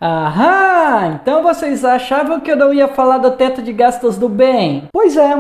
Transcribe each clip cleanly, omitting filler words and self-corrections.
Aham, então vocês achavam que eu não ia falar do teto de gastos do bem? Pois é,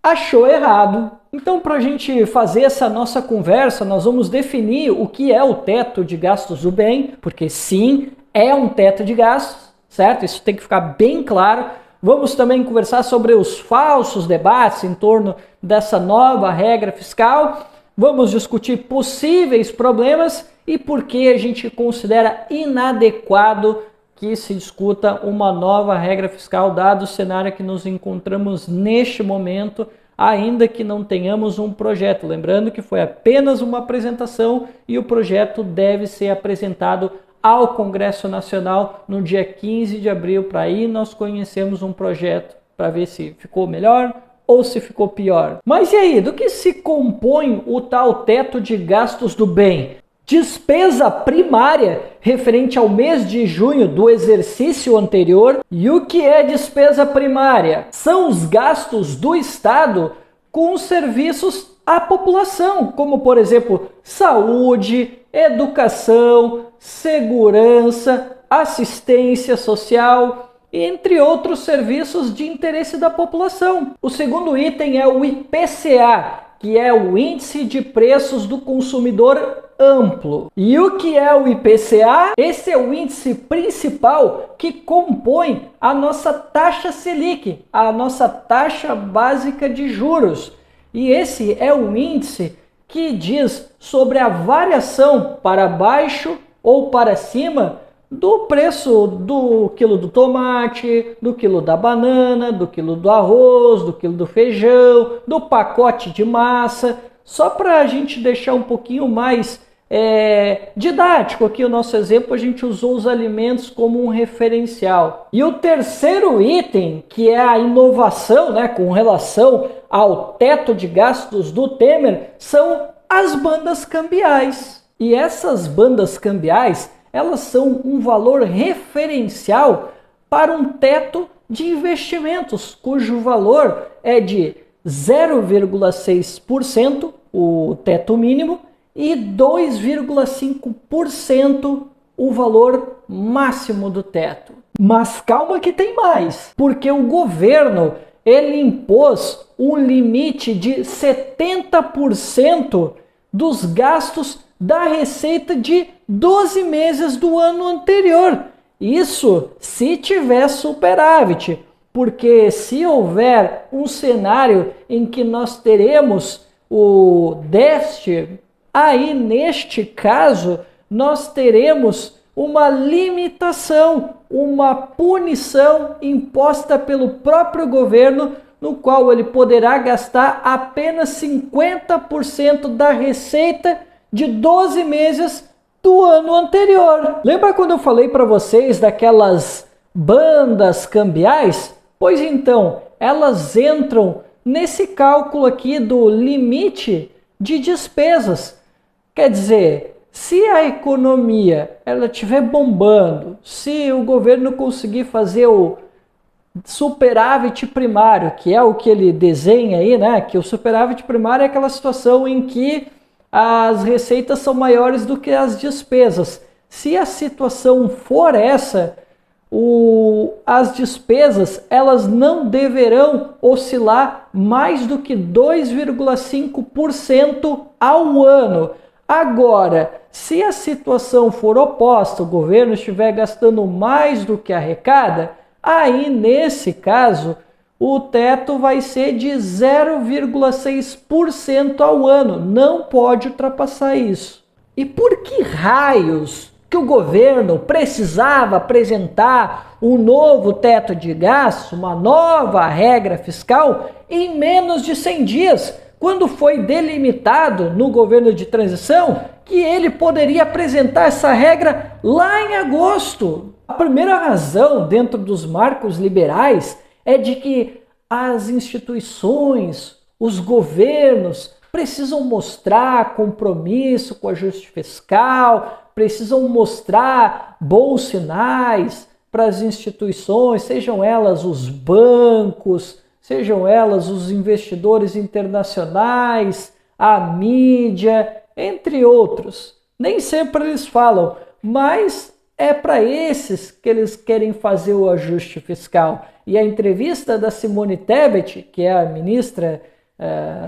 achou errado. Então, para a gente fazer essa nossa conversa, nós vamos definir o que é o teto de gastos do bem, porque sim, é um teto de gastos, certo? Isso tem que ficar bem claro. Vamos também conversar sobre os falsos debates em torno dessa nova regra fiscal. Vamos discutir possíveis problemas e por que a gente considera inadequado que se discuta uma nova regra fiscal, dado o cenário que nos encontramos neste momento, ainda que não tenhamos um projeto. Lembrando que foi apenas uma apresentação e o projeto deve ser apresentado ao Congresso Nacional no dia 15 de abril, para aí nós conhecemos um projeto para ver se ficou melhor ou se ficou pior. Mas e aí, do que se compõe o tal teto de gastos do bem? Despesa primária referente ao mês de junho do exercício anterior. E o que é despesa primária? São os gastos do Estado com serviços à população, como por exemplo, saúde, educação, segurança, assistência social, entre outros serviços de interesse da população. O segundo item é o IPCA, que é o Índice de Preços do Consumidor Amplo. E o que é o IPCA? Esse é o índice principal que compõe a nossa taxa Selic, a nossa taxa básica de juros. E esse é o índice que diz sobre a variação para baixo ou para cima do preço do quilo do tomate, do quilo da banana, do quilo do arroz, do quilo do feijão, do pacote de massa. Só para a gente deixar um pouquinho mais didático aqui o nosso exemplo, a gente usou os alimentos como um referencial. E o terceiro item, que é a inovação, com relação ao teto de gastos do Temer, são as bandas cambiais. E essas bandas cambiais, elas são um valor referencial para um teto de investimentos, cujo valor é de 0,6%, o teto mínimo, e 2,5% o valor máximo do teto. Mas calma que tem mais, porque o governo ele impôs um limite de 70% dos gastos da receita de 12 meses do ano anterior. Isso se tiver superávit, porque se houver um cenário em que nós teremos o déficit, aí neste caso nós teremos uma limitação, uma punição imposta pelo próprio governo, no qual ele poderá gastar apenas 50% da receita de 12 meses do ano anterior. Lembra quando eu falei para vocês daquelas bandas cambiais? Pois então, elas entram nesse cálculo aqui do limite de despesas. Quer dizer, se a economia ela estiver bombando, se o governo conseguir fazer o superávit primário, que é o que ele desenha aí, que o superávit primário é aquela situação em que as receitas são maiores do que as despesas. Se a situação for essa, as despesas elas não deverão oscilar mais do que 2,5% ao ano. Agora, se a situação for oposta, o governo estiver gastando mais do que arrecada, aí nesse caso o teto vai ser de 0,6% ao ano, não pode ultrapassar isso. E por que raios que o governo precisava apresentar um novo teto de gastos, uma nova regra fiscal, em menos de 100 dias, quando foi delimitado no governo de transição que ele poderia apresentar essa regra lá em agosto? A primeira razão dentro dos marcos liberais é de que as instituições, os governos precisam mostrar compromisso com o ajuste fiscal, precisam mostrar bons sinais para as instituições, sejam elas os bancos, sejam elas os investidores internacionais, a mídia, entre outros. Nem sempre eles falam, mas é para esses que eles querem fazer o ajuste fiscal. E a entrevista da Simone Tebet, que é a ministra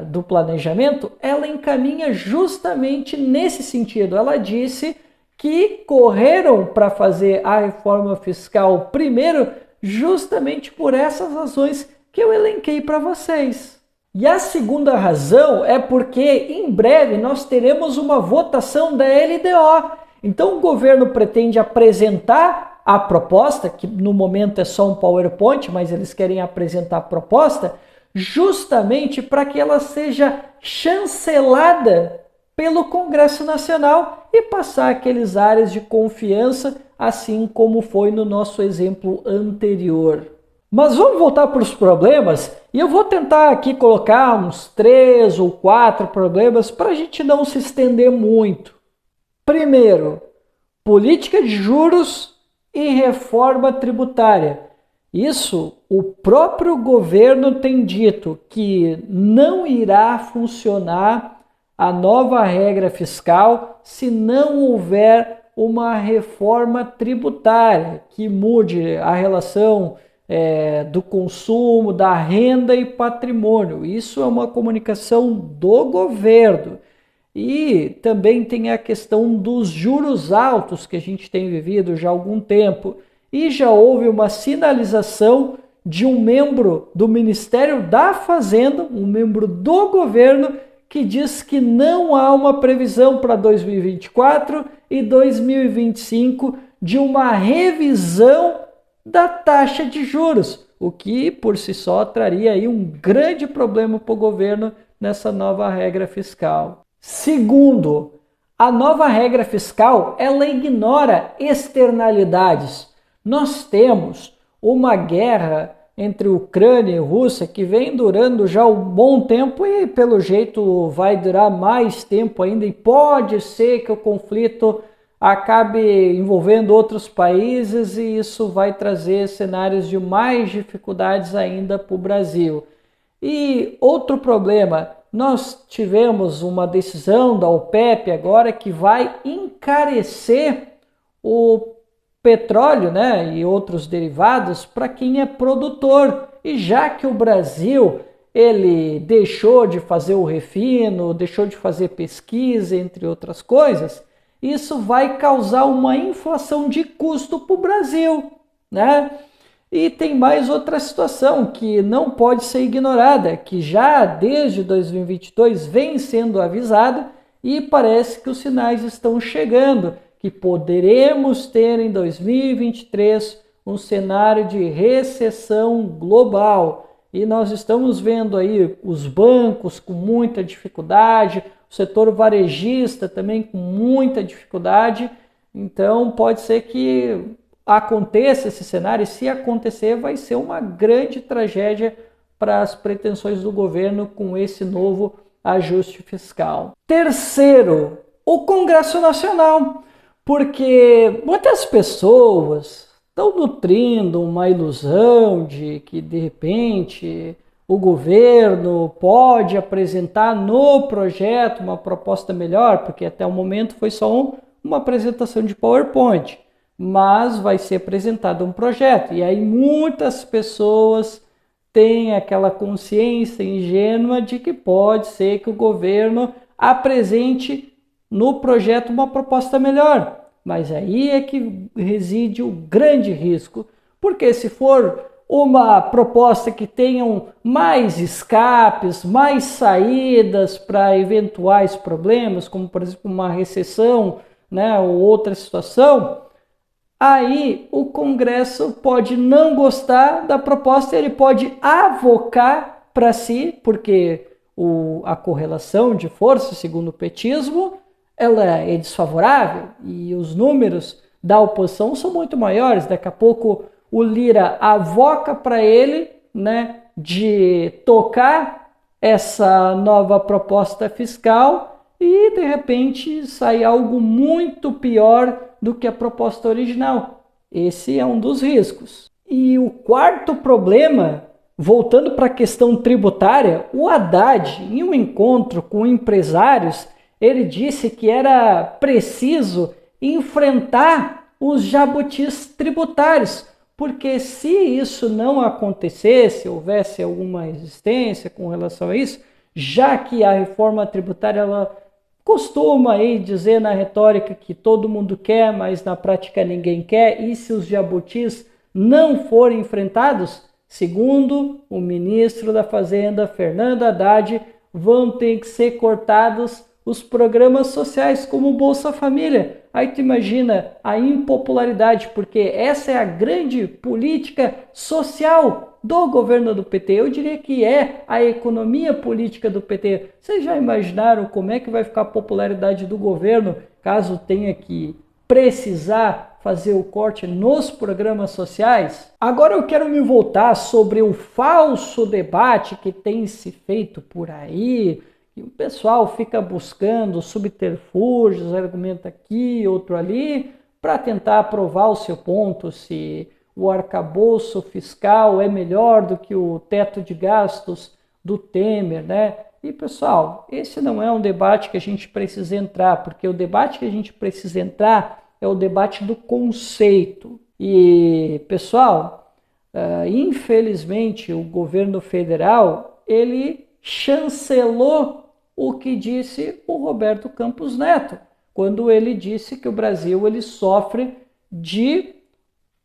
do Planejamento, ela encaminha justamente nesse sentido. Ela disse que correram para fazer a reforma fiscal primeiro justamente por essas razões que eu elenquei para vocês. E a segunda razão é porque em breve nós teremos uma votação da LDO. Então o governo pretende apresentar a proposta, que no momento é só um PowerPoint, mas eles querem apresentar a proposta, justamente para que ela seja chancelada pelo Congresso Nacional e passar aqueles áreas de confiança, assim como foi no nosso exemplo anterior. Mas vamos voltar para os problemas e eu vou tentar aqui colocar uns 3 ou 4 problemas para a gente não se estender muito. Primeiro, política de juros e reforma tributária. Isso o próprio governo tem dito que não irá funcionar a nova regra fiscal se não houver uma reforma tributária que mude a relação do consumo, da renda e patrimônio. Isso é uma comunicação do governo. E também tem a questão dos juros altos que a gente tem vivido já há algum tempo. E já houve uma sinalização de um membro do Ministério da Fazenda, um membro do governo, que diz que não há uma previsão para 2024 e 2025 de uma revisão da taxa de juros, o que por si só traria aí um grande problema para o governo nessa nova regra fiscal. Segundo, a nova regra fiscal ela ignora externalidades. Nós temos uma guerra entre Ucrânia e Rússia que vem durando já um bom tempo e pelo jeito vai durar mais tempo ainda e pode ser que o conflito acabe envolvendo outros países e isso vai trazer cenários de mais dificuldades ainda para o Brasil. E outro problema, nós tivemos uma decisão da OPEP agora que vai encarecer o petróleo, né, e outros derivados para quem é produtor. E já que o Brasil ele deixou de fazer o refino, deixou de fazer pesquisa, entre outras coisas, isso vai causar uma inflação de custo para o Brasil, né? E tem mais outra situação que não pode ser ignorada, que já desde 2022 vem sendo avisada e parece que os sinais estão chegando, que poderemos ter em 2023 um cenário de recessão global. E nós estamos vendo aí os bancos com muita dificuldade, o setor varejista também com muita dificuldade. Então pode ser que aconteça esse cenário, e se acontecer vai ser uma grande tragédia para as pretensões do governo com esse novo ajuste fiscal. Terceiro, o Congresso Nacional, porque muitas pessoas estão nutrindo uma ilusão de que de repente o governo pode apresentar no projeto uma proposta melhor, porque até o momento foi só uma apresentação de PowerPoint, mas vai ser apresentado um projeto. E aí muitas pessoas têm aquela consciência ingênua de que pode ser que o governo apresente no projeto uma proposta melhor. Mas aí é que reside o grande risco, porque se for uma proposta que tenham mais escapes, mais saídas para eventuais problemas, como por exemplo uma recessão, né, ou outra situação, aí o Congresso pode não gostar da proposta, ele pode avocar para si, porque a correlação de força, segundo o petismo, ela é desfavorável e os números da oposição são muito maiores. Daqui a pouco o Lira avoca para ele, né, de tocar essa nova proposta fiscal e de repente sai algo muito pior do que a proposta original. Esse é um dos riscos. E o quarto problema, voltando para a questão tributária, o Haddad, em um encontro com empresários, ele disse que era preciso enfrentar os jabutis tributários, porque se isso não acontecesse, houvesse alguma resistência com relação a isso, já que a reforma tributária ela costuma aí dizer na retórica que todo mundo quer, mas na prática ninguém quer, e se os jabutis não forem enfrentados, segundo o ministro da Fazenda, Fernando Haddad, vão ter que ser cortados os programas sociais como o Bolsa Família. Aí tu imagina a impopularidade, porque essa é a grande política social do governo do PT. Eu diria que é a economia política do PT. Vocês já imaginaram como é que vai ficar a popularidade do governo caso tenha que precisar fazer o corte nos programas sociais? Agora eu quero me voltar sobre o falso debate que tem se feito por aí. E o pessoal fica buscando subterfúgios, argumenta aqui, outro ali, para tentar provar o seu ponto, se o arcabouço fiscal é melhor do que o teto de gastos do Temer, né? E pessoal, esse não é um debate que a gente precisa entrar, porque o debate que a gente precisa entrar é o debate do conceito. E pessoal, infelizmente o governo federal, ele chancelou o que disse o Roberto Campos Neto, quando ele disse que o Brasil ele sofre de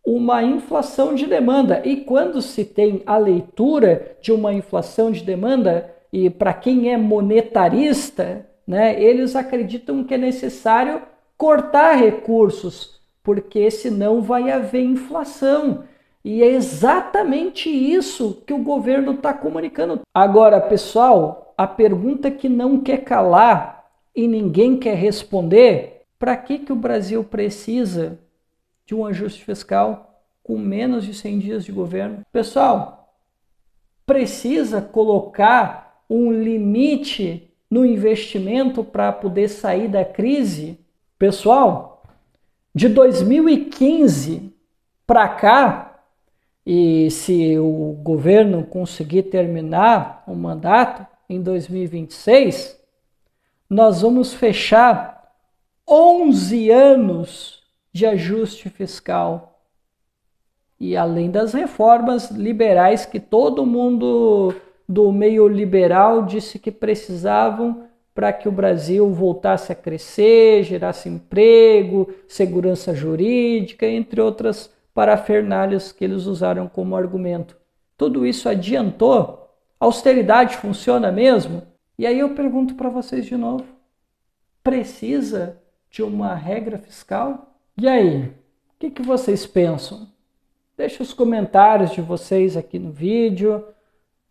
uma inflação de demanda. E quando se tem a leitura de uma inflação de demanda, e para quem é monetarista, né, eles acreditam que é necessário cortar recursos, porque senão vai haver inflação. E é exatamente isso que o governo está comunicando. Agora, pessoal, a pergunta que não quer calar e ninguém quer responder: para que o Brasil precisa de um ajuste fiscal com menos de 100 dias de governo? Pessoal, precisa colocar um limite no investimento para poder sair da crise? Pessoal, de 2015 para cá, e se o governo conseguir terminar o mandato em 2026, nós vamos fechar 11 anos de ajuste fiscal. E além das reformas liberais que todo mundo do meio liberal disse que precisavam para que o Brasil voltasse a crescer, gerasse emprego, segurança jurídica, entre outras parafernálias que eles usaram como argumento. Tudo isso adiantou? A austeridade funciona mesmo? E aí eu pergunto para vocês de novo: precisa de uma regra fiscal? E aí, o que vocês pensam? Deixa os comentários de vocês aqui no vídeo,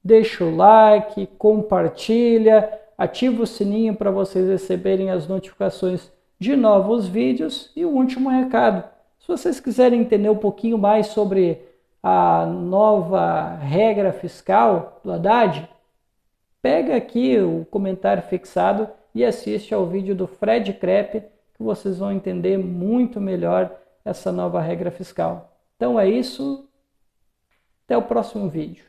deixa o like, compartilha, ativa o sininho para vocês receberem as notificações de novos vídeos. E o último recado: se vocês quiserem entender um pouquinho mais sobre a nova regra fiscal do Haddad, pega aqui o comentário fixado e assiste ao vídeo do Fred Krepp, que vocês vão entender muito melhor essa nova regra fiscal. Então é isso, até o próximo vídeo.